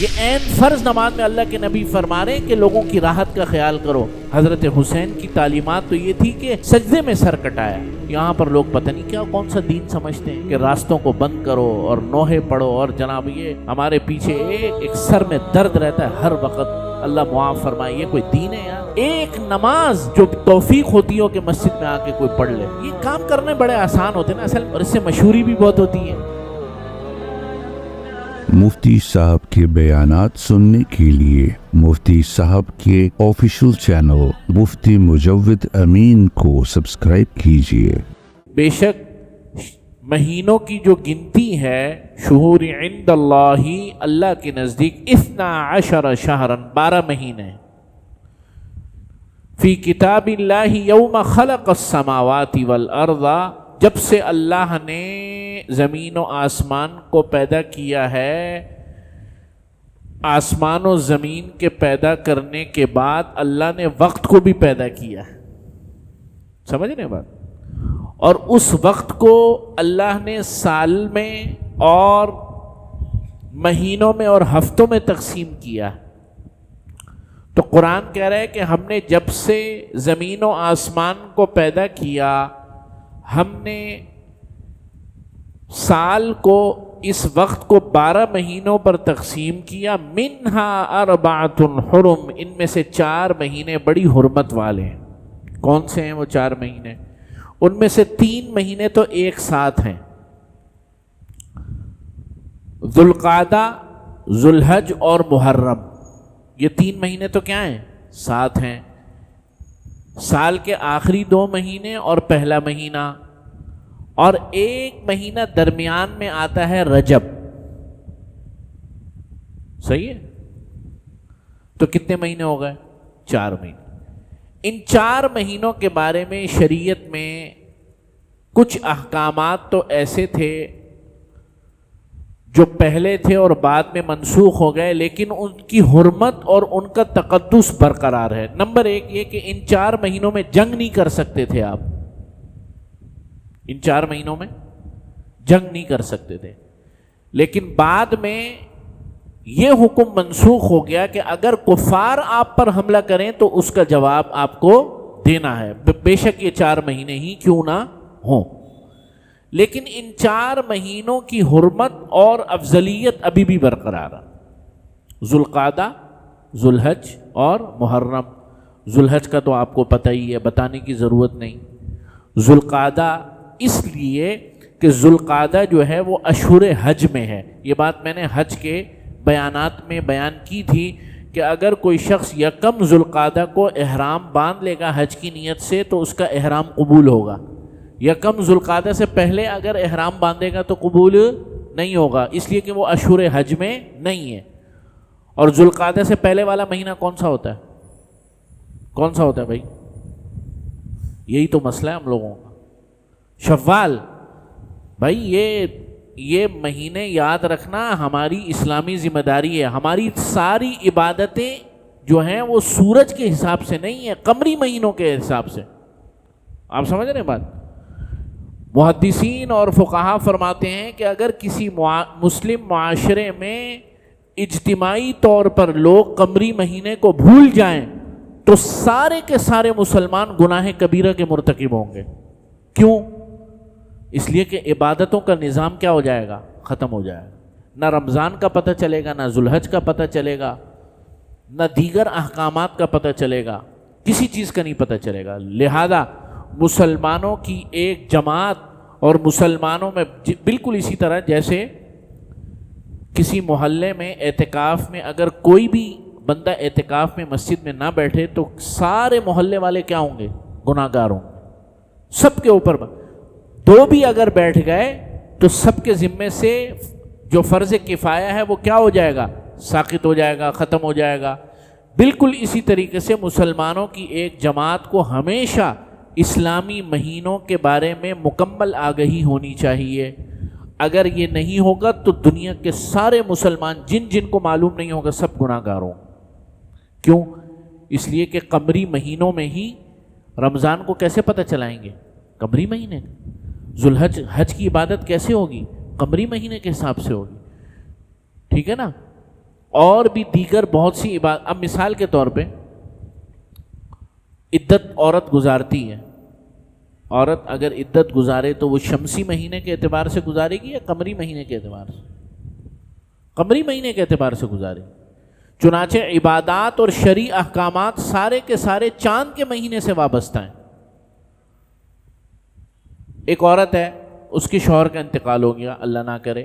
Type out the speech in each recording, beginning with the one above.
یہ عین فرض نماز میں اللہ کے نبی فرما رہے ہیں کہ لوگوں کی راحت کا خیال کرو۔ حضرت حسین کی تعلیمات تو یہ تھی کہ سجدے میں سر کٹایا۔ یہاں پر لوگ پتہ نہیں کیا کون سا دین سمجھتے ہیں کہ راستوں کو بند کرو اور نوحے پڑھو، اور جناب یہ ہمارے پیچھے ایک سر میں درد رہتا ہے ہر وقت۔ اللہ معاف فرمائے، یہ کوئی دین ہے یار؟ ایک نماز جو توفیق ہوتی ہو کہ مسجد میں آ کے کوئی پڑھ لے، یہ کام کرنے بڑے آسان ہوتے ہیں نا اصل، اور اس سے مشہوری بھی بہت ہوتی ہے۔ مفتی صاحب کے بیانات سننے کے لیے مفتی صاحب کے آفیشیل چینل مفتی مجود امین کو سبسکرائب کیجیے۔ بے شک مہینوں کی جو گنتی ہے، شہور عند اللہ، اللہ کے نزدیک 12 شہرن، 12 مہینے، فی کتاب اللہ یوم خلق السماوات والارض، جب سے اللہ نے زمین و آسمان کو پیدا کیا ہے۔ آسمان و زمین کے پیدا کرنے کے بعد اللہ نے وقت کو بھی پیدا کیا ہے، سمجھ رہے ہیں بات؟ اور اس وقت کو اللہ نے سال میں اور مہینوں میں اور ہفتوں میں تقسیم کیا۔ تو قرآن کہہ رہا ہے کہ ہم نے جب سے زمین و آسمان کو پیدا کیا، ہم نے سال کو، اس وقت کو 12 مہینوں پر تقسیم کیا۔ منہا اربعۃ حرم، ان میں سے 4 مہینے بڑی حرمت والے ہیں۔ کون سے ہیں وہ 4 مہینے؟ ان میں سے 3 مہینے تو ایک ساتھ ہیں، ذوالقعدہ، ذوالحج اور محرم۔ یہ 3 مہینے تو کیا ہیں؟ ساتھ ہیں۔ سال کے آخری 2 مہینے اور پہلا مہینہ، اور 1 مہینہ درمیان میں آتا ہے رجب، صحیح ہے؟ تو کتنے مہینے ہو گئے؟ 4 مہینے۔ ان 4 مہینوں کے بارے میں شریعت میں کچھ احکامات تو ایسے تھے جو پہلے تھے اور بعد میں منسوخ ہو گئے، لیکن ان کی حرمت اور ان کا تقدس برقرار ہے۔ نمبر 1 یہ کہ ان 4 مہینوں میں جنگ نہیں کر سکتے تھے آپ، ان 4 مہینوں میں جنگ نہیں کر سکتے تھے، لیکن بعد میں یہ حکم منسوخ ہو گیا کہ اگر کفار آپ پر حملہ کریں تو اس کا جواب آپ کو دینا ہے، بے شک یہ 4 مہینے ہی کیوں نہ ہوں۔ لیکن ان 4 مہینوں کی حرمت اور افضلیت ابھی بھی برقرار ہے، ذوالقعدہ، ذوالحج اور محرم۔ ذوالحج کا تو آپ کو پتہ ہی ہے، بتانے کی ضرورت نہیں۔ ذوالقعدہ اس لیے کہ ذوالقعدہ جو ہے وہ اشہر حج میں ہے۔ یہ بات میں نے حج کے بیانات میں بیان کی تھی کہ اگر کوئی شخص 1 ذوالقعدہ کو احرام باندھ لے گا حج کی نیت سے تو اس کا احرام قبول ہوگا۔ 1 ذوالقعدہ سے پہلے اگر احرام باندھے گا تو قبول نہیں ہوگا، اس لیے کہ وہ اشہر حج میں نہیں ہے۔ اور ذوالقعدہ سے پہلے والا مہینہ کون سا ہوتا ہے؟ کون سا ہوتا ہے بھائی؟ یہی تو مسئلہ ہے ہم لوگوں کا، شوال۔ بھائی یہ مہینے یاد رکھنا ہماری اسلامی ذمہ داری ہے۔ ہماری ساری عبادتیں جو ہیں وہ سورج کے حساب سے نہیں ہیں، قمری مہینوں کے حساب سے۔ آپ سمجھ رہے ہیں بات؟ محدثین اور فقہا فرماتے ہیں کہ اگر کسی مسلم معاشرے میں اجتماعی طور پر لوگ قمری مہینے کو بھول جائیں تو سارے کے سارے مسلمان گناہ کبیرہ کے مرتکب ہوں گے۔ کیوں؟ اس لیے کہ عبادتوں کا نظام کیا ہو جائے گا؟ ختم ہو جائے گا۔ نہ رمضان کا پتہ چلے گا، نہ ذوالحج کا پتہ چلے گا، نہ دیگر احکامات کا پتہ چلے گا، کسی چیز کا نہیں پتہ چلے گا۔ لہذا مسلمانوں کی ایک جماعت، اور مسلمانوں میں بالکل اسی طرح جیسے کسی محلے میں اعتکاف میں اگر کوئی بھی بندہ اعتکاف میں مسجد میں نہ بیٹھے تو سارے محلے والے کیا ہوں گے؟ گناہ گار ہوں گے، سب کے اوپر۔ 2 بھی اگر بیٹھ گئے تو سب کے ذمے سے جو فرض کفایہ ہے وہ کیا ہو جائے گا؟ ساقط ہو جائے گا، ختم ہو جائے گا۔ بالکل اسی طریقے سے مسلمانوں کی ایک جماعت کو ہمیشہ اسلامی مہینوں کے بارے میں مکمل آگہی ہونی چاہیے۔ اگر یہ نہیں ہوگا تو دنیا کے سارے مسلمان جن جن کو معلوم نہیں ہوگا سب گناہ گار ہوں۔ کیوں؟ اس لیے کہ قمری مہینوں میں ہی رمضان کو کیسے پتہ چلائیں گے؟ قمری مہینے۔ ذوالحج، حج کی عبادت کیسے ہوگی؟ قمری مہینے کے حساب سے ہوگی، ٹھیک ہے نا؟ اور بھی دیگر بہت سی عبادت. اب مثال کے طور پہ عدت عورت گزارتی ہے. عورت اگر عدت گزارے تو وہ شمسی مہینے کے اعتبار سے گزارے گی یا قمری مہینے کے اعتبار سے؟ قمری مہینے کے اعتبار سے گزارے. چنانچہ عبادات اور شرعی احکامات سارے کے سارے چاند کے مہینے سے وابستہ ہیں. ایک عورت ہے، اس کے شوہر کا انتقال ہو گیا، اللہ نہ کرے.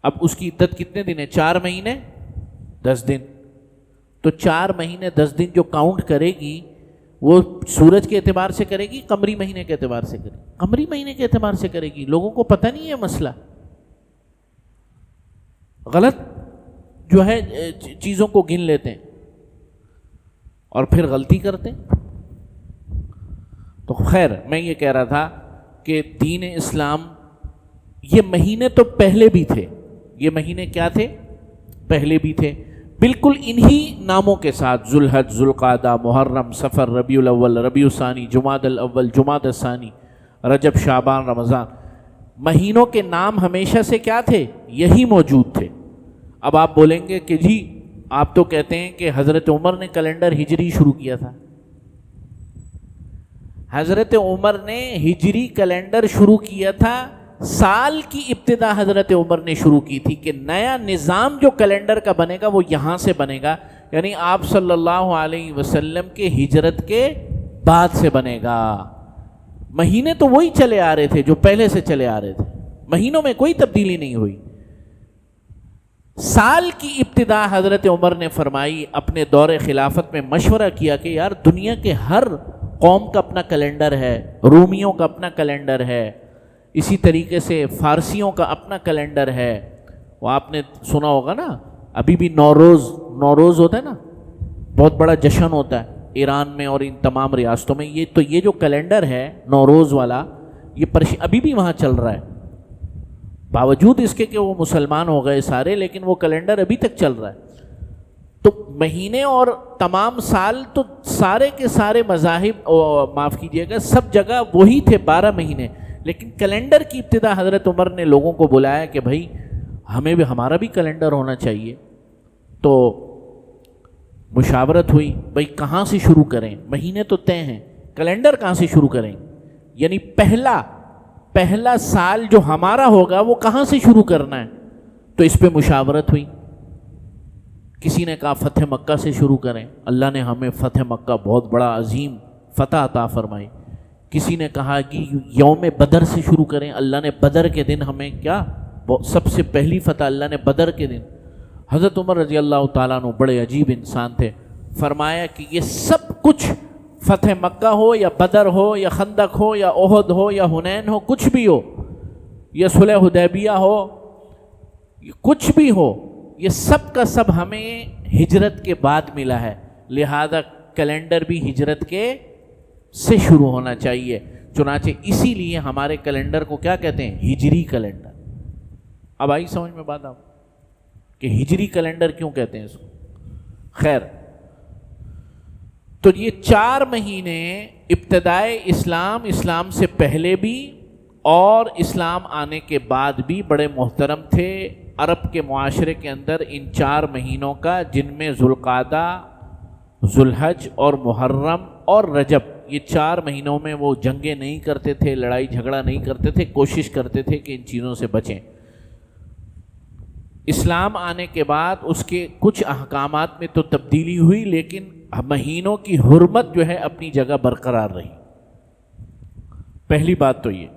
اب اس کی عدت کتنے دن ہے؟ 4 مہینے 10 دن. تو 4 مہینے 10 دن جو کاؤنٹ کرے گی وہ سورج کے اعتبار سے کرے گی، قمری مہینے کے اعتبار سے کرے گی؟ قمری مہینے کے اعتبار سے کرے گی. لوگوں کو پتہ نہیں ہے مسئلہ، غلط جو ہے چیزوں کو گن لیتے ہیں اور پھر غلطی کرتے ہیں. تو خیر میں یہ کہہ رہا تھا کہ دین اسلام یہ مہینے تو پہلے بھی تھے. یہ مہینے کیا تھے؟ پہلے بھی تھے، بالکل انہی ناموں کے ساتھ: ذوالحج، ذوالقعدہ، محرم، صفر، ربیع الاول، ربیع الثانی، جمادی الاول، جمادی الثانی، رجب، شعبان، رمضان. مہینوں کے نام ہمیشہ سے کیا تھے؟ یہی موجود تھے. اب آپ بولیں گے کہ جی آپ تو کہتے ہیں کہ حضرت عمر نے کیلنڈر ہجری شروع کیا تھا. حضرت عمر نے ہجری کیلنڈر شروع کیا تھا، سال کی ابتدا حضرت عمر نے شروع کی تھی کہ نیا نظام جو کیلنڈر کا بنے گا وہ یہاں سے بنے گا، یعنی آپ صلی اللہ علیہ وسلم کے ہجرت کے بعد سے بنے گا. مہینے تو وہی چلے آ رہے تھے جو پہلے سے چلے آ رہے تھے، مہینوں میں کوئی تبدیلی نہیں ہوئی. سال کی ابتدا حضرت عمر نے فرمائی، اپنے دور خلافت میں مشورہ کیا کہ یار دنیا کے ہر قوم کا اپنا کیلنڈر ہے، رومیوں کا اپنا کیلنڈر ہے، اسی طریقے سے فارسیوں کا اپنا کیلنڈر ہے. وہ آپ نے سنا ہوگا نا، ابھی بھی نوروز ہوتا ہے نا، بہت بڑا جشن ہوتا ہے ایران میں اور ان تمام ریاستوں میں. یہ جو کیلنڈر ہے نوروز والا، یہ ابھی بھی وہاں چل رہا ہے. باوجود اس کے کہ وہ مسلمان ہو گئے سارے، لیکن وہ کیلنڈر ابھی تک چل رہا ہے. تو مہینے اور تمام سال تو سارے کے سارے مذاہب، معاف کیجیے گا، سب جگہ وہی تھے 12 مہینے. لیکن کیلنڈر کی ابتدا حضرت عمر نے لوگوں کو بلایا کہ بھائی ہمیں بھی ہمارا بھی کیلنڈر ہونا چاہیے. تو مشاورت ہوئی، بھائی کہاں سے شروع کریں؟ مہینے تو طے ہیں، کیلنڈر کہاں سے شروع کریں؟ یعنی پہلا سال جو ہمارا ہوگا وہ کہاں سے شروع کرنا ہے؟ تو اس پہ مشاورت ہوئی. کسی نے کہا فتح مکہ سے شروع کریں، اللہ نے ہمیں فتح مکہ بہت بڑا عظیم فتح عطا فرمائی. کسی نے کہا کہ یوم بدر سے شروع کریں، اللہ نے بدر کے دن ہمیں کیا سب سے پہلی فتح اللہ نے بدر کے دن. حضرت عمر رضی اللہ تعالیٰ عنہ بڑے عجیب انسان تھے، فرمایا کہ یہ سب کچھ فتح مکہ ہو یا بدر ہو یا خندق ہو یا احد ہو یا حنین ہو، کچھ بھی ہو، یا صلح حدیبیہ ہو، کچھ بھی ہو، یہ سب کا سب ہمیں ہجرت کے بعد ملا ہے. لہذا کیلنڈر بھی ہجرت کے سے شروع ہونا چاہیے. چنانچہ اسی لیے ہمارے کیلنڈر کو کیا کہتے ہیں؟ ہجری کیلنڈر. اب آئی سمجھ میں بات آپ کہ ہجری کیلنڈر کیوں کہتے ہیں اس کو؟ خیر، تو یہ 4 مہینے ابتدائے اسلام سے پہلے بھی اور اسلام آنے کے بعد بھی بڑے محترم تھے. عرب کے معاشرے کے اندر ان 4 مہینوں کا، جن میں ذوالقعدہ، ذوالحج اور محرم اور رجب، یہ 4 مہینوں میں وہ جنگیں نہیں کرتے تھے، لڑائی جھگڑا نہیں کرتے تھے، کوشش کرتے تھے کہ ان چیزوں سے بچیں. اسلام آنے کے بعد اس کے کچھ احکامات میں تو تبدیلی ہوئی، لیکن مہینوں کی حرمت جو ہے اپنی جگہ برقرار رہی. پہلی بات تو یہ.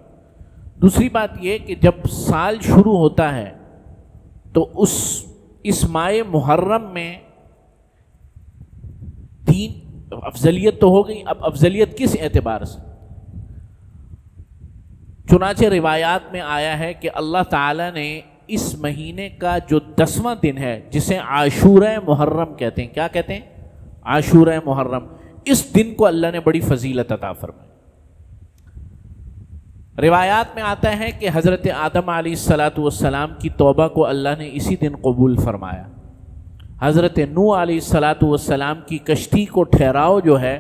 دوسری بات یہ کہ جب سال شروع ہوتا ہے تو اس ماہ محرم میں دین افضلیت تو ہو گئی. اب افضلیت کس اعتبار سے؟ چنانچہ روایات میں آیا ہے کہ اللہ تعالیٰ نے اس مہینے کا جو 10واں دن ہے، جسے عاشورہ محرم کہتے ہیں، کیا کہتے ہیں؟ عاشورہ محرم، اس دن کو اللہ نے بڑی فضیلت عطا فرمائی. روایات میں آتا ہے کہ حضرت آدم علیہ السلام کی توبہ کو اللہ نے اسی دن قبول فرمایا. حضرت نوح علیہ السلام کی کشتی کو ٹھہراؤ جو ہے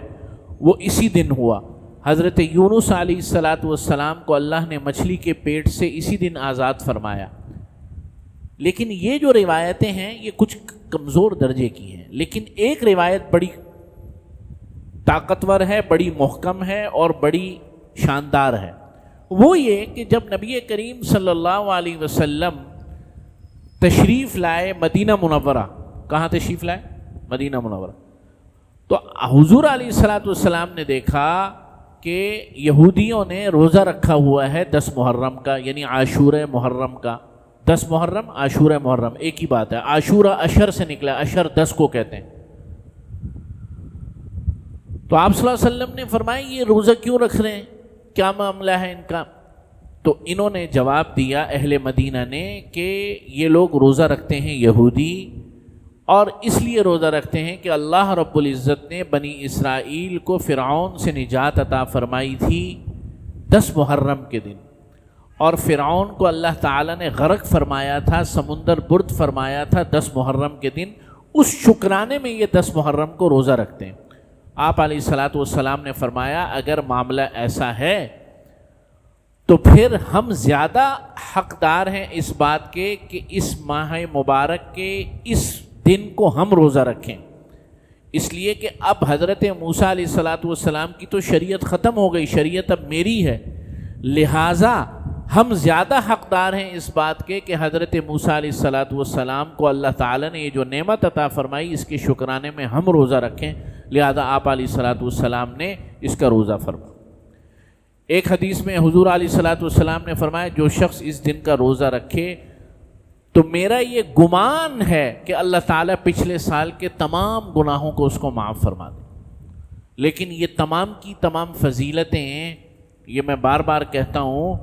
وہ اسی دن ہوا. حضرت یونس علیہ السلام کو اللہ نے مچھلی کے پیٹ سے اسی دن آزاد فرمایا. لیکن یہ جو روایتیں ہیں یہ کچھ کمزور درجے کی ہیں، لیکن ایک روایت بڑی طاقتور ہے، بڑی محکم ہے اور بڑی شاندار ہے۔ وہ یہ کہ جب نبی کریم صلی اللہ علیہ وسلم تشریف لائے مدینہ منورہ، کہاں تشریف لائے؟ مدینہ منورہ، تو حضور علیہ الصلوۃ والسلام نے دیکھا کہ یہودیوں نے روزہ رکھا ہوا ہے 10 محرم کا، یعنی عاشورہ محرم کا۔ 10 محرم عاشورہ محرم ایک ہی بات ہے، عاشورہ اشر سے نکلا، اشر 10 کو کہتے ہیں۔ تو آپ صلی اللہ علیہ وسلم نے فرمایا یہ روزہ کیوں رکھ رہے ہیں، کیا معاملہ ہے ان کا؟ تو انہوں نے جواب دیا اہل مدینہ نے کہ یہ لوگ روزہ رکھتے ہیں یہودی، اور اس لیے روزہ رکھتے ہیں کہ اللہ رب العزت نے بنی اسرائیل کو فرعون سے نجات عطا فرمائی تھی 10 محرم کے دن، اور فرعون کو اللہ تعالیٰ نے غرق فرمایا تھا، سمندر برد فرمایا تھا 10 محرم کے دن۔ اس شکرانے میں یہ 10 محرم کو روزہ رکھتے ہیں۔ آپ علیہ الصلوۃ والسلام نے فرمایا اگر معاملہ ایسا ہے تو پھر ہم زیادہ حقدار ہیں اس بات کے کہ اس ماہ مبارک کے اس دن کو ہم روزہ رکھیں، اس لیے کہ اب حضرت موسیٰ علیہ الصلوۃ والسلام کی تو شریعت ختم ہو گئی، شریعت اب میری ہے، لہٰذا ہم زیادہ حقدار ہیں اس بات کے کہ حضرت موسیٰ علیہ الصلوۃ والسلام کو اللہ تعالیٰ نے یہ جو نعمت عطا فرمائی اس کے شکرانے میں ہم روزہ رکھیں، لہذا آپ علیہ الصلوۃ والسلام نے اس کا روزہ فرمایا۔ ایک حدیث میں حضور علیہ الصلوۃ والسلام نے فرمایا جو شخص اس دن کا روزہ رکھے تو میرا یہ گمان ہے کہ اللہ تعالیٰ پچھلے سال کے تمام گناہوں کو اس کو معاف فرما دے۔ لیکن یہ تمام کی تمام فضیلتیں، یہ میں بار بار کہتا ہوں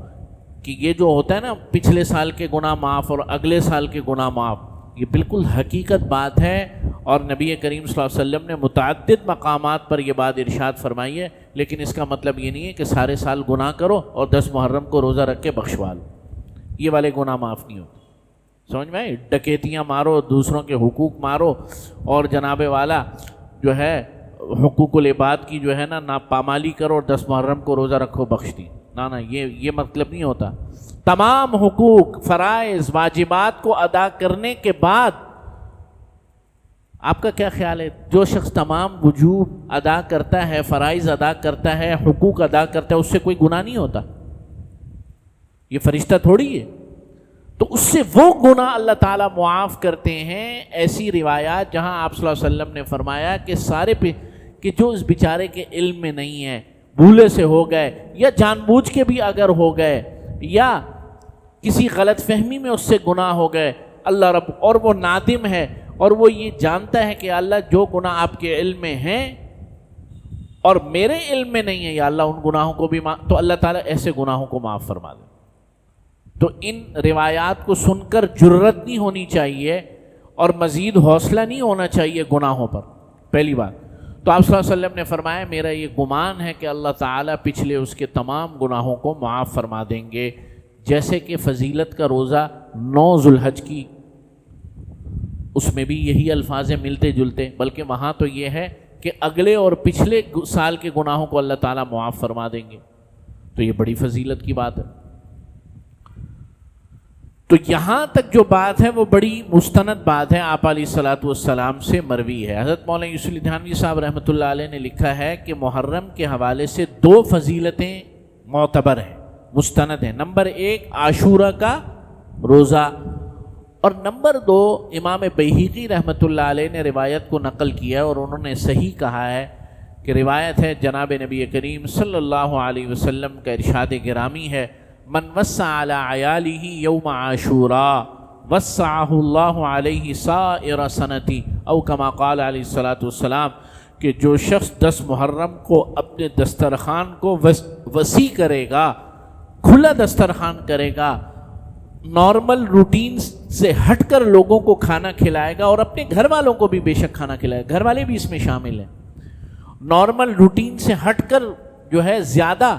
کہ یہ جو ہوتا ہے نا پچھلے سال کے گناہ معاف اور اگلے سال کے گناہ معاف، یہ بالکل حقیقت بات ہے، اور نبی کریم صلی اللہ علیہ وسلم نے متعدد مقامات پر یہ بات ارشاد فرمائی ہے۔ لیکن اس کا مطلب یہ نہیں ہے کہ سارے سال گناہ کرو اور 10 محرم کو روزہ رکھ کے بخشوا لو، یہ والے گناہ معاف نہیں ہوتے۔ سمجھ میں آئی؟ ڈکیتیاں مارو، دوسروں کے حقوق مارو، اور جناب والا جو ہے حقوق العباد کی جو ہے نا پامالی کرو اور 10 محرم کو روزہ رکھو بخش دی، نہ یہ مطلب نہیں ہوتا۔ تمام حقوق، فرائض، واجبات کو ادا کرنے کے بعد آپ کا کیا خیال ہے؟ جو شخص تمام وجوب ادا کرتا ہے، فرائض ادا کرتا ہے، حقوق ادا کرتا ہے، اس سے کوئی گناہ نہیں ہوتا؟ یہ فرشتہ تھوڑی ہے، تو اس سے وہ گناہ اللہ تعالیٰ معاف کرتے ہیں۔ ایسی روایات جہاں آپ صلی اللہ علیہ وسلم نے فرمایا کہ سارے کہ جو اس بیچارے کے علم میں نہیں ہے، بھولے سے ہو گئے یا جان بوجھ کے بھی اگر ہو گئے یا کسی غلط فہمی میں اس سے گناہ ہو گئے، اللہ رب، اور وہ نادم ہے اور وہ یہ جانتا ہے کہ اللہ جو گناہ آپ کے علم میں ہیں اور میرے علم میں نہیں ہے، یا اللہ ان گناہوں کو بھی تو اللہ تعالیٰ ایسے گناہوں کو معاف فرما دے۔ تو ان روایات کو سن کر جرت نہیں ہونی چاہیے اور مزید حوصلہ نہیں ہونا چاہیے گناہوں پر، پہلی بات۔ تو آپ صلی اللہ علیہ وسلم نے فرمایا میرا یہ گمان ہے کہ اللہ تعالیٰ پچھلے اس کے تمام گناہوں کو معاف فرما دیں گے، جیسے کہ فضیلت کا روزہ 9 ذوالحج کی، اس میں بھی یہی الفاظ ہیں ملتے جلتے، بلکہ وہاں تو یہ ہے کہ اگلے اور پچھلے سال کے گناہوں کو اللہ تعالیٰ معاف فرما دیں گے، تو یہ بڑی فضیلت کی بات ہے۔ تو یہاں تک جو بات ہے وہ بڑی مستند بات ہے، آپ علیہ الصلوۃ والسلام سے مروی ہے۔ حضرت مولانا یوسف علی تھانوی صاحب رحمۃ اللہ علیہ نے لکھا ہے کہ محرم کے حوالے سے 2 فضیلتیں معتبر ہیں، مستند ہیں۔ نمبر 1 عاشورہ کا روزہ، اور نمبر 2 امام بیہقی رحمۃ اللہ علیہ نے روایت کو نقل کیا ہے اور انہوں نے صحیح کہا ہے کہ روایت ہے جناب نبی کریم صلی اللہ علیہ وسلم کا ارشاد گرامی ہے، من وسع علی عیالہ یوم عاشوراء وسعہ اللہ علیہ سائر سنتی، او کما قال علیہ الصلوۃ والسلام، کہ جو شخص 10 محرم کو اپنے دسترخوان کو وسیع کرے گا، کھلا دسترخوان کرے گا، نارمل روٹین سے ہٹ کر لوگوں کو کھانا کھلائے گا، اور اپنے گھر والوں کو بھی بے شک کھانا کھلائے گا، گھر والے بھی اس میں شامل ہیں، نارمل روٹین سے ہٹ کر جو ہے زیادہ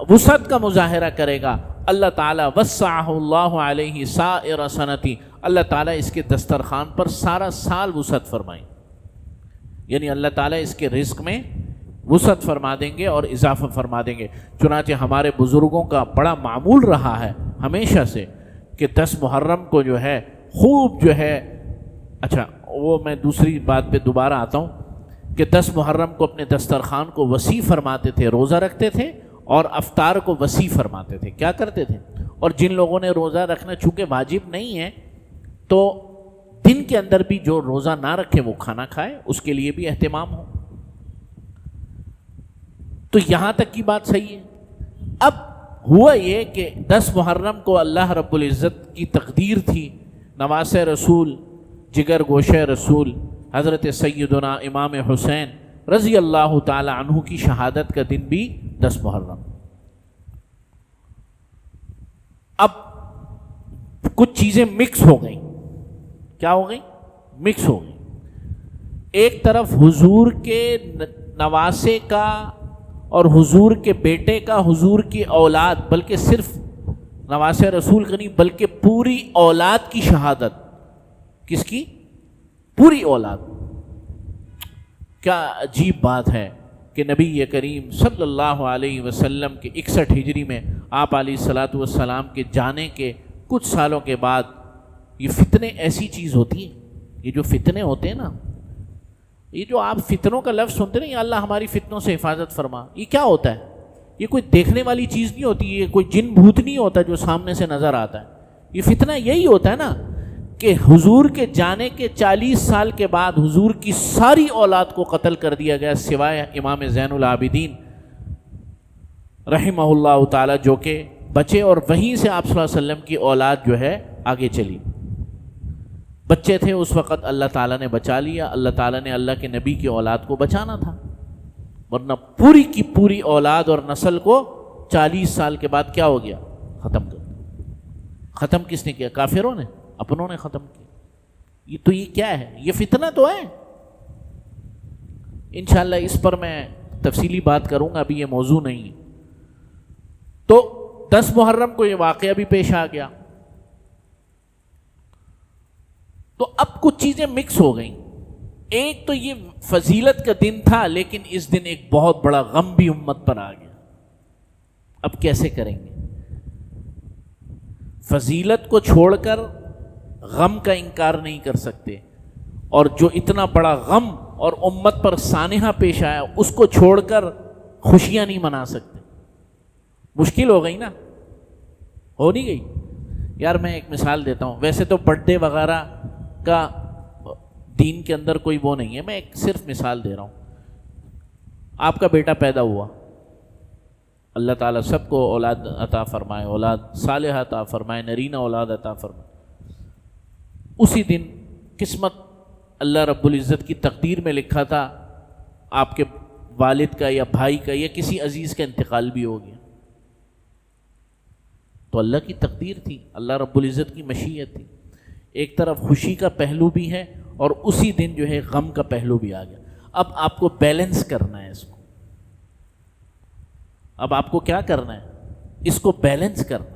وسعت کا مظاہرہ کرے گا، اللہ تعالیٰ وسعہ اللہ علیہ سائر سنتی، اللہ تعالیٰ اس کے دسترخوان پر سارا سال وسعت فرمائیں، یعنی اللہ تعالیٰ اس کے رزق میں وسعت فرما دیں گے اور اضافہ فرما دیں گے۔ چنانچہ ہمارے بزرگوں کا بڑا معمول رہا ہے ہمیشہ سے کہ 10 محرم کو جو ہے خوب جو ہے، اچھا وہ میں دوسری بات پہ دوبارہ آتا ہوں کہ 10 محرم کو اپنے دسترخوان کو وسیع فرماتے تھے، روزہ رکھتے تھے اور افطار کو وسیع فرماتے تھے. کیا کرتے تھے؟ اور جن لوگوں نے روزہ رکھنا چونکہ واجب نہیں ہے تو دن کے اندر بھی جو روزہ نہ رکھے وہ کھانا کھائے، اس کے لیے بھی اہتمام ہو. تو یہاں تک کی بات صحیح ہے. اب ہوا یہ کہ 10 محرم کو اللہ رب العزت کی تقدیر تھی، نواسہ رسول، جگر گوشہ رسول حضرت سیدنا امام حسین رضی اللہ تعالی عنہ کی شہادت کا دن بھی 10 محرم. اب کچھ چیزیں مکس ہو گئیں. کیا ہو گئی؟ مکس ہو گئی. ایک طرف حضور کے نواسے کا اور حضور کے بیٹے کا، حضور کی اولاد، بلکہ صرف نواسہ رسول کا نہیں بلکہ پوری اولاد کی شہادت. کس کی؟ پوری اولاد. کیا عجیب بات ہے کہ نبی کریم صلی اللہ علیہ وسلم کے 61 ہجری میں آپ علیہ الصلاۃ والسلام کے جانے کے کچھ سالوں کے بعد یہ فتنے ایسی چیز ہوتی ہے. یہ جو فتنے ہوتے ہیں نا، یہ جو آپ فتنوں کا لفظ سنتے ہیں، یا اللہ ہماری فتنوں سے حفاظت فرما، یہ کیا ہوتا ہے؟ یہ کوئی دیکھنے والی چیز نہیں ہوتی، یہ کوئی جن بھوت نہیں ہوتا جو سامنے سے نظر آتا ہے. یہ فتنہ یہی ہوتا ہے نا کہ حضور کے جانے کے 40 سال کے بعد حضور کی ساری اولاد کو قتل کر دیا گیا سوائے امام زین العابدین رحمہ اللہ تعالی جو کہ بچے، اور وہیں سے آپ صلی اللہ علیہ وسلم کی اولاد جو ہے آگے چلی. بچے تھے اس وقت، اللہ تعالیٰ نے بچا لیا. اللہ تعالیٰ نے اللہ کے نبی کی اولاد کو بچانا تھا، ورنہ پوری کی پوری اولاد اور نسل کو 40 سال کے بعد کیا ہو گیا؟ ختم کر دیا. ختم کس نے کیا؟ کافروں نے، اپنوں نے ختم کیا. یہ کیا ہے؟ یہ فتنہ تو ہے. انشاءاللہ اس پر میں تفصیلی بات کروں گا، ابھی یہ موضوع نہیں ہے. تو 10 محرم کو یہ واقعہ بھی پیش آ گیا. تو اب کچھ چیزیں مکس ہو گئیں. ایک تو یہ فضیلت کا دن تھا، لیکن اس دن ایک بہت بڑا غم بھی امت پر آ گیا. اب کیسے کریں گے؟ فضیلت کو چھوڑ کر غم کا انکار نہیں کر سکتے، اور جو اتنا بڑا غم اور امت پر سانحہ پیش آیا اس کو چھوڑ کر خوشیاں نہیں منا سکتے. مشکل ہو گئی نا، ہو نہیں گئی. یار میں ایک مثال دیتا ہوں. ویسے تو برتھ ڈے وغیرہ کا دین کے اندر کوئی وہ نہیں ہے، میں ایک صرف مثال دے رہا ہوں. آپ کا بیٹا پیدا ہوا، اللہ تعالیٰ سب کو اولاد عطا فرمائے، اولاد صالحہ عطا فرمائے، نرینہ اولاد عطا فرمائے. اسی دن قسمت اللہ رب العزت کی تقدیر میں لکھا تھا آپ کے والد کا یا بھائی کا یا کسی عزیز کا انتقال بھی ہو گیا. تو اللہ کی تقدیر تھی، اللہ رب العزت کی مشیت تھی. ایک طرف خوشی کا پہلو بھی ہے اور اسی دن جو ہے غم کا پہلو بھی آ گیا. اب آپ کو بیلنس کرنا ہے اس کو. اب آپ کو کیا کرنا ہے؟ اس کو بیلنس کرنا ہے.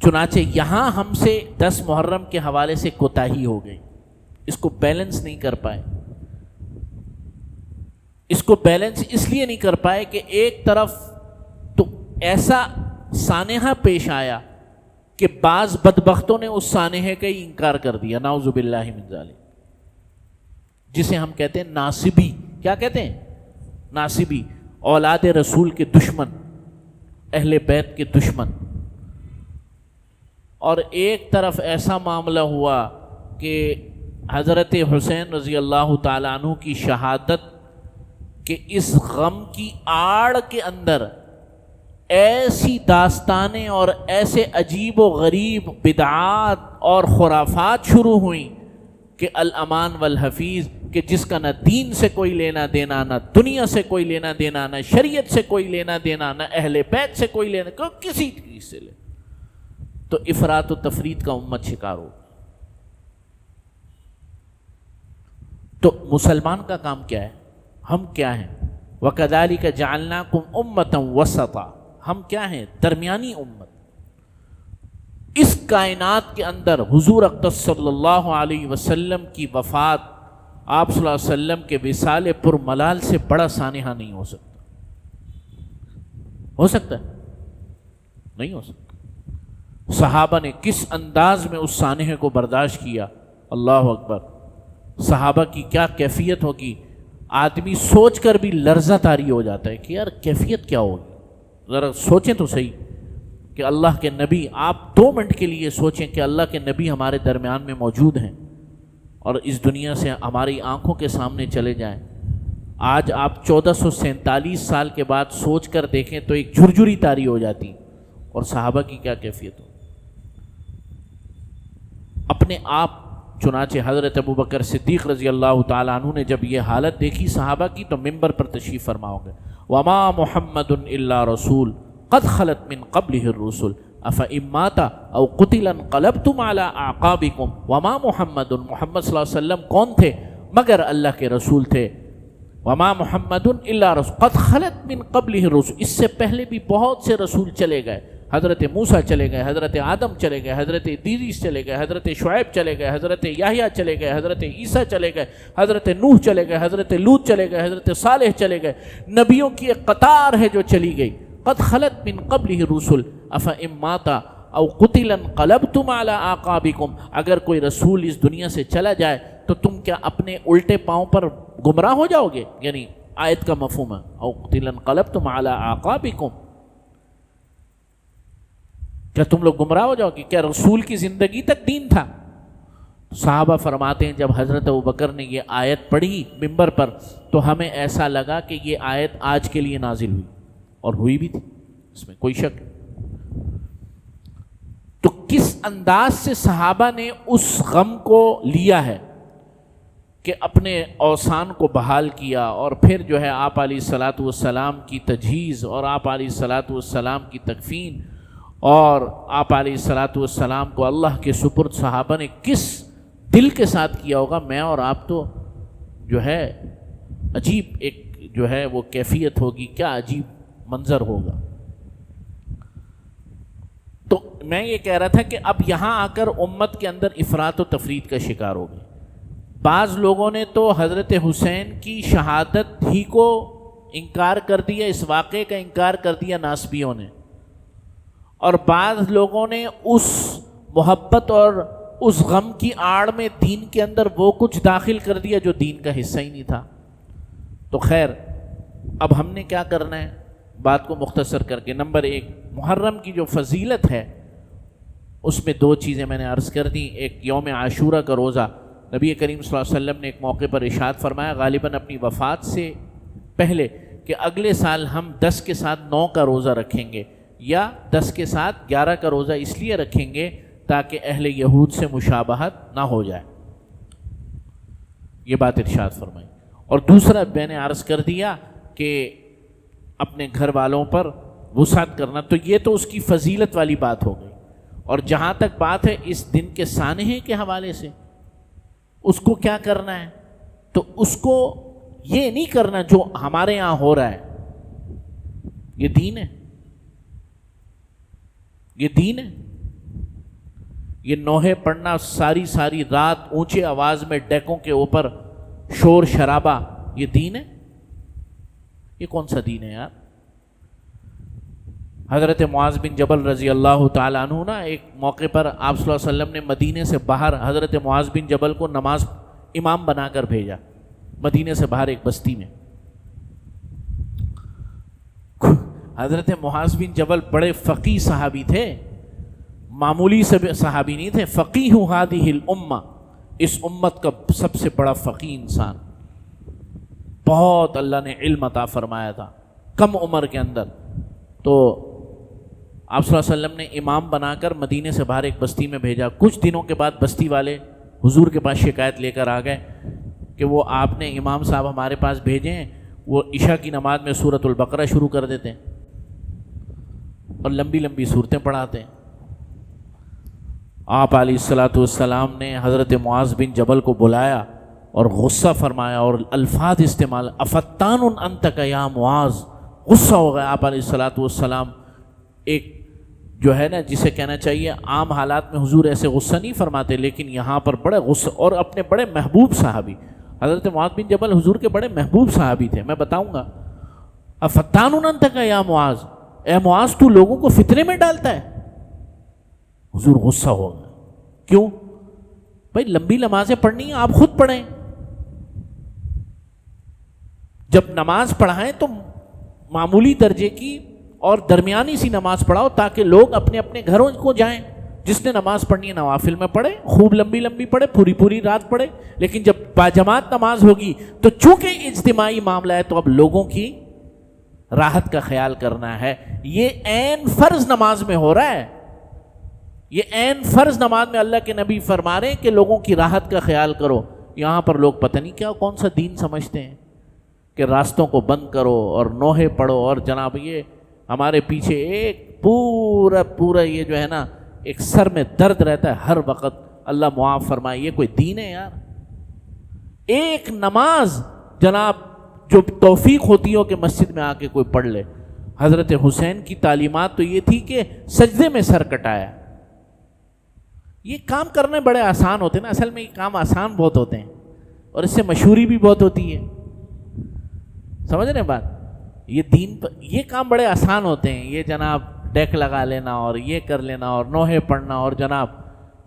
چنانچہ یہاں ہم سے 10 محرم کے حوالے سے کوتاہی ہو گئی. اس کو بیلنس نہیں کر پائے. اس کو بیلنس اس لیے نہیں کر پائے کہ ایک طرف تو ایسا سانحہ پیش آیا کہ بعض بدبختوں نے اس سانحے کا ہی انکار کر دیا، نعوذ باللہ من ذالک، جسے ہم کہتے ہیں ناصبی. کیا کہتے ہیں؟ ناصبی. اولاد رسول کے دشمن، اہل بیت کے دشمن. اور ایک طرف ایسا معاملہ ہوا کہ حضرت حسین رضی اللہ تعالیٰ عنہ کی شہادت کے اس غم کی آڑ کے اندر ایسی داستانیں اور ایسے عجیب و غریب بدعات اور خرافات شروع ہوئیں کہ الامان والحفیظ، کہ جس کا نہ دین سے کوئی لینا دینا، نہ دنیا سے کوئی لینا دینا، نہ شریعت سے کوئی لینا دینا، نہ اہل بیت سے کوئی لینا، کسی چیز سے لے. تو افراط و تفریط کا امت شکار ہو. تو مسلمان کا کام کیا ہے؟ ہم کیا ہیں؟ وَكَذَلِكَ جَعَلْنَاكُمْ أُمَّةً وَسَطًا. ہم کیا ہیں؟ درمیانی امت. اس کائنات کے اندر حضور اقدس صلی اللہ علیہ وسلم کی وفات، آپ صلی اللہ علیہ وسلم کے وصال پر ملال سے بڑا سانحہ نہیں ہو سکتا. ہو سکتا ہے؟ نہیں ہو سکتا. صحابہ نے کس انداز میں اس سانحے کو برداشت کیا، اللہ اکبر. صحابہ کی کیا کیفیت ہوگی، آدمی سوچ کر بھی لرزہ طاری ہو جاتا ہے کہ یار کیفیت کیا ہوگی. ذرا سوچیں تو صحیح کہ اللہ کے نبی، آپ 2 منٹ کے لیے سوچیں کہ اللہ کے نبی ہمارے درمیان میں موجود ہیں اور اس دنیا سے ہماری آنکھوں کے سامنے چلے جائیں. آج آپ 1447 سال کے بعد سوچ کر دیکھیں تو ایک جھرجھری طاری ہو جاتی، اور صحابہ کی کیا کیفیت ہو. اپنے آپ چنانچہ حضرت ابوبکر صدیق رضی اللہ تعالیٰ عنہ نے جب یہ حالت دیکھی صحابہ کی تو ممبر پر تشریف فرما ہو گئے. وما محمد الا رسول قد خلت من قبلہ الرسل افإن مات او قتل انقلبتم علی اعقابکم. وما محمد، محمد صلی اللہ علیہ وسلم کون تھے مگر اللہ کے رسول تھے. وما محمد الا رسول قد خلت من قبلہ الرسل، اس سے پہلے بھی بہت سے رسول چلے گئے. حضرت موسیٰ چلے گئے، حضرت آدم چلے گئے، حضرت ادریس چلے گئے، حضرت شعیب چلے گئے، حضرت یحییٰ چلے گئے، حضرت عیسیٰ چلے گئے، حضرت نوح چلے گئے، حضرت لوط چلے گئے، حضرت صالح چلے گئے. نبیوں کی ایک قطار ہے جو چلی گئی. قد خلت من قبلہ الرسل افإن مات او قتل انقلبتم علی اعقابکم. اگر کوئی رسول اس دنیا سے چلا جائے تو تم کیا اپنے الٹے پاؤں پر گمراہ ہو جاؤ گے؟ یعنی آیت کا مفہوم ہے او قتل انقلبتم علی اعقابکم، کیا تم لوگ گمراہ ہو جاؤ گے؟ کیا رسول کی زندگی تک دین تھا؟ صحابہ فرماتے ہیں جب حضرت ابوبکر نے یہ آیت پڑھی ممبر پر تو ہمیں ایسا لگا کہ یہ آیت آج کے لیے نازل ہوئی، اور ہوئی بھی تھی، اس میں کوئی شک. تو کس انداز سے صحابہ نے اس غم کو لیا ہے کہ اپنے اوثان کو بحال کیا، اور پھر جو ہے آپ علیہ الصلاۃ والسلام کی تجہیز اور آپ علیہ الصلاۃ والسلام کی تکفین اور آپ علیہ الصلاۃ والسلام کو اللہ کے سپرد صحابہ نے کس دل کے ساتھ کیا ہوگا. میں اور آپ تو جو ہے عجیب ایک جو ہے وہ کیفیت ہوگی، کیا عجیب منظر ہوگا. تو میں یہ کہہ رہا تھا کہ اب یہاں آ کر امت کے اندر افراط و تفریط کا شکار ہو گئے. بعض لوگوں نے تو حضرت حسین کی شہادت ہی کو انکار کر دیا، اس واقعے کا انکار کر دیا ناسبیوں نے، اور بعض لوگوں نے اس محبت اور اس غم کی آڑ میں دین کے اندر وہ کچھ داخل کر دیا جو دین کا حصہ ہی نہیں تھا. تو خیر اب ہم نے کیا کرنا ہے، بات کو مختصر کر کے. نمبر 1، محرم کی جو فضیلت ہے اس میں 2 چیزیں میں نے عرض کر دی. ایک یوم عاشورہ کا روزہ، نبی کریم صلی اللہ علیہ وسلم نے ایک موقع پر ارشاد فرمایا غالباً اپنی وفات سے پہلے کہ اگلے سال ہم 10 کے ساتھ 9 کا روزہ رکھیں گے، یا 10 کے ساتھ 11 کا روزہ اس لیے رکھیں گے تاکہ اہل یہود سے مشابہت نہ ہو جائے. یہ بات ارشاد فرمائی. اور دوسرا میں نے عرض کر دیا کہ اپنے گھر والوں پر وسعت کرنا، تو یہ تو اس کی فضیلت والی بات ہو گئی. اور جہاں تک بات ہے اس دن کے سانحے کے حوالے سے، اس کو کیا کرنا ہے، تو اس کو یہ نہیں کرنا جو ہمارے ہاں ہو رہا ہے. یہ دین ہے، یہ دین ہے. یہ نوحے پڑھنا ساری ساری رات اونچے آواز میں ڈیکوں کے اوپر شور شرابہ، یہ دین ہے؟ یہ کون سا دین ہے یار؟ حضرت معاذ بن جبل رضی اللہ تعالیٰ عنہ نا ایک موقع پر آپ صلی اللہ علیہ وسلم نے مدینے سے باہر حضرت معاذ بن جبل کو نماز امام بنا کر بھیجا، مدینے سے باہر ایک بستی میں. حضرت معاذ بن جبل بڑے فقیہ صحابی تھے، معمولی صحابی نہیں تھے. فقیہ ہذہ الامہ، اس امت کا سب سے بڑا فقیہ انسان، بہت اللہ نے علم عطا فرمایا تھا کم عمر کے اندر. تو آپ صلی اللہ علیہ وسلم نے امام بنا کر مدینے سے باہر ایک بستی میں بھیجا. کچھ دنوں کے بعد بستی والے حضور کے پاس شکایت لے کر آ گئے کہ وہ آپ نے امام صاحب ہمارے پاس بھیجے ہیں، وہ عشاء کی نماز میں سورۃ البقرہ شروع کر دیتے ہیں اور لمبی لمبی صورتیں پڑھاتے ہیں. آپ علیہ الصلاۃ والسلام نے حضرت معاذ بن جبل کو بلایا اور غصہ فرمایا اور الفاظ استعمال، افتان انت یا معاذ. غصہ ہو گیا آپ علیہ الصلاۃ والسلام. ایک جو ہے نا جسے کہنا چاہیے عام حالات میں حضور ایسے غصہ نہیں فرماتے، لیکن یہاں پر بڑے غصہ، اور اپنے بڑے محبوب صحابی حضرت معاذ بن جبل حضور کے بڑے محبوب صحابی تھے. میں بتاؤں گا، افتان انت یا معاذ، اے معاذ تو لوگوں کو فتنے میں ڈالتا ہے. حضور غصہ ہوگا. کیوں بھائی؟ لمبی نمازیں پڑھنی ہیں آپ خود پڑھیں. جب نماز پڑھائیں تو معمولی درجے کی اور درمیانی سی نماز پڑھاؤ تاکہ لوگ اپنے اپنے گھروں کو جائیں. جس نے نماز پڑھنی ہے نوافل میں پڑھے, خوب لمبی لمبی پڑھے, پوری رات پڑھے. لیکن جب باجماعت نماز ہوگی تو چونکہ اجتماعی معاملہ ہے تو اب لوگوں کی راحت کا خیال کرنا ہے. یہ عین فرض نماز میں ہو رہا ہے. یہ عین فرض نماز میں اللہ کے نبی فرما رہے ہیں کہ لوگوں کی راحت کا خیال کرو. یہاں پر لوگ پتہ نہیں کیا کون سا دین سمجھتے ہیں کہ راستوں کو بند کرو اور نوحے پڑھو, اور جناب یہ ہمارے پیچھے ایک پورا یہ جو ہے نا ایک سر میں درد رہتا ہے ہر وقت. اللہ معاف فرمائے, یہ کوئی دین ہے یار؟ ایک نماز جناب جو توفیق ہوتی ہو کہ مسجد میں آ کے کوئی پڑھ لے. حضرت حسین کی تعلیمات تو یہ تھی کہ سجدے میں سر کٹایا. یہ کام کرنے بڑے آسان ہوتے ہیں نا, اصل میں یہ کام آسان بہت ہوتے ہیں اور اس سے مشہوری بھی بہت ہوتی ہے. سمجھ رہے ہیں بات؟ یہ دین پر یہ کام بڑے آسان ہوتے ہیں. یہ جناب ڈیک لگا لینا اور یہ کر لینا اور نوحے پڑھنا اور جناب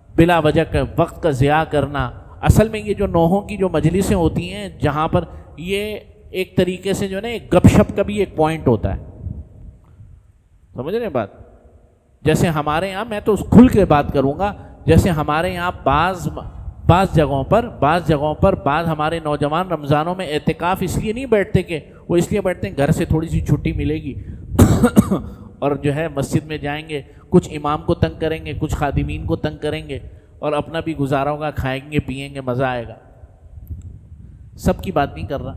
بلا وجہ کا وقت کا ضیاع کرنا. اصل میں یہ جو نوحوں کی جو مجلسیں ہوتی ہیں جہاں پر یہ ایک طریقے سے جو ہے نا ایک گپ شپ کا بھی ایک پوائنٹ ہوتا ہے. سمجھ رہے ہیں بات؟ جیسے ہمارے یہاں, میں تو کھل کے بات کروں گا, جیسے ہمارے یہاں بعض جگہوں پر بعض ہمارے نوجوان رمضانوں میں اعتکاف اس لیے نہیں بیٹھتے کہ وہ اس لیے بیٹھتے ہیں گھر سے تھوڑی سی چھٹی ملے گی اور جو ہے مسجد میں جائیں گے, کچھ امام کو تنگ کریں گے, کچھ خادمین کو تنگ کریں گے اور اپنا بھی گزارا ہوگا, کھائیں گے پیئیں گے, مزہ آئے گا. سب کی بات نہیں کر رہا.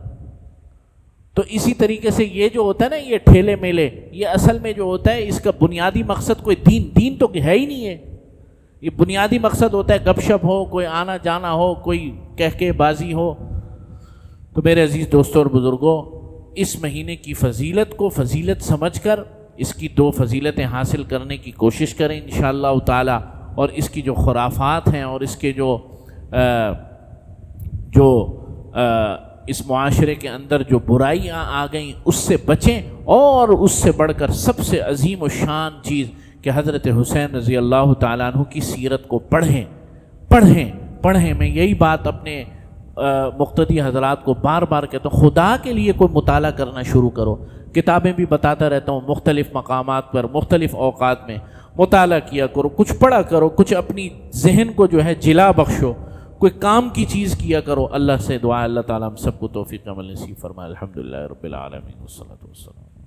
تو اسی طریقے سے یہ جو ہوتا ہے نا یہ ٹھیلے میلے, یہ اصل میں جو ہوتا ہے اس کا بنیادی مقصد کوئی دین تو ہے ہی نہیں ہے. یہ بنیادی مقصد ہوتا ہے گپ شپ ہو, کوئی آنا جانا ہو, کوئی کہہ بازی ہو. تو میرے عزیز دوستوں اور بزرگوں, اس مہینے کی فضیلت کو فضیلت سمجھ کر اس کی 2 فضیلتیں حاصل کرنے کی کوشش کریں انشاءاللہ تعالی. اور اس کی جو خرافات ہیں اور اس کے جو اس معاشرے کے اندر جو برائیاں آ گئیں اس سے بچیں. اور اس سے بڑھ کر سب سے عظیم و شان چیز کہ حضرت حسین رضی اللہ تعالیٰ عنہ کی سیرت کو پڑھیں. میں یہی بات اپنے مقتدی حضرات کو بار بار کہتا ہوں, خدا کے لیے کوئی مطالعہ کرنا شروع کرو. کتابیں بھی بتاتا رہتا ہوں, مختلف مقامات پر مختلف اوقات میں مطالعہ کیا کرو, کچھ پڑھا کرو, کچھ اپنی ذہن کو جو ہے جلا بخشو, کوئی کام کی چیز کیا کرو. اللہ سے دعا اللہ تعالیٰ ہم سب کو توفیق عمل نصیب فرمائے. الحمدللہ رب العالمین والصلاۃ والسلام.